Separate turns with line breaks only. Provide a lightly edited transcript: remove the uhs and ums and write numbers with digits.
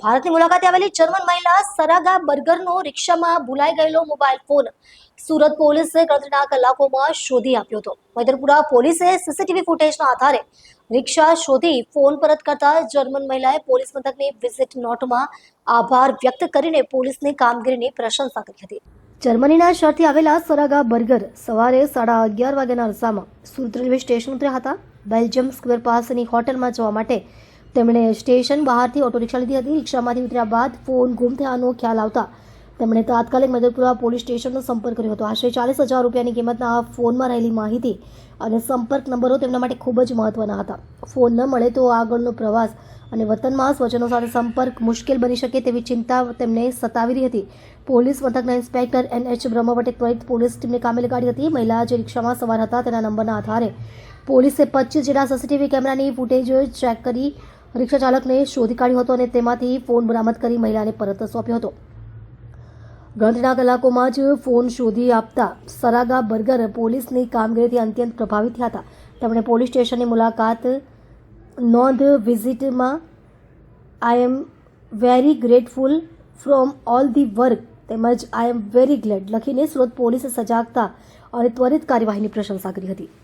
ભારતની મુલાકાતે આવેલી જર્મન મહિલા સરાગા બર્ગરનો રિક્ષામાં ભૂલાઈ ગયેલો મોબાઈલ ફોન સુરત પોલીસે ગણતરીના કલાકોમાં શોધી આપ્યો હતો. મૈદરપુરા પોલીસે સીસીટીવી ફૂટેજના આધારે રિક્ષા શોધી ફોન પરત કરતા જર્મન મહિલાએ પોલીસ મથકની વિઝિટ નોટમાં આભાર વ્યક્ત કરીને પોલીસની કામગીરીની પ્રશંસા કરી હતી. જર્મનીના શહેરથી આવેલા સરાગા બર્ગર સવારે 11:30 વાગ્યાના અરસામાં સુરત રેલવે સ્ટેશન ઉતર્યા હતા. બેલ્જિયમ સ્ક્વેર પાસેની હોટલમાં જવા માટે તેમણે સ્ટેશન બહારથી ઓટો રિક્ષા લીધી હતી. રિક્ષામાંથી ઉતર્યા બાદ ફોન ગુમ થયાનો ખ્યાલ આવતા તેમણે તાત્કાલિક મૈદરપુરા પોલીસ સ્ટેશનનો સંપર્ક કર્યો હતો. આશરે 40,000 રૂપિયાની કિંમતના આ ફોનમાં રહેલી માહિતી અને સંપર્ક નંબરો તેમના માટે ખૂબ જ મહત્વના હતા. ફોન ન મળે તો આગળનો પ્રવાસ અને વતનમાં સ્વજનો સાથે સંપર્ક મુશ્કેલ બની શકે તેવી ચિંતા તેમને સતાવી રહી હતી. પોલીસ મથકના ઇન્સ્પેક્ટર NH બ્રહ્મભટ્ટે ત્વરિત પોલીસ ટીમને કામે લગાડી હતી. મહિલા જે રિક્ષામાં સવાર હતા તેના નંબરના આધારે પોલીસે 25 જેટલા સીસીટીવી કેમેરાની ફૂટેજ ચેક કરી રિક્ષા ચાલકને શોધી કાઢ્યો હતો અને તેમાંથી ફોન બરામદ કરી મહિલાને પરત સોંપ્યો હતો. ગણતરીના કલાકોમાં જ ફોન શોધી આપતા સરાગા બર્ગર પોલીસની કામગીરીથી અત્યંત પ્રભાવિત થયા હતા. તેમણે પોલીસ સ્ટેશનની મુલાકાત નોંધ વિઝિટમાં I am very grateful from all the work તેમજ આઈ એમ વેરી ગ્લેડ લખીને સુરત પોલીસે સજાગતા અને ત્વરિત કાર્યવાહીની પ્રશંસા કરી હતી.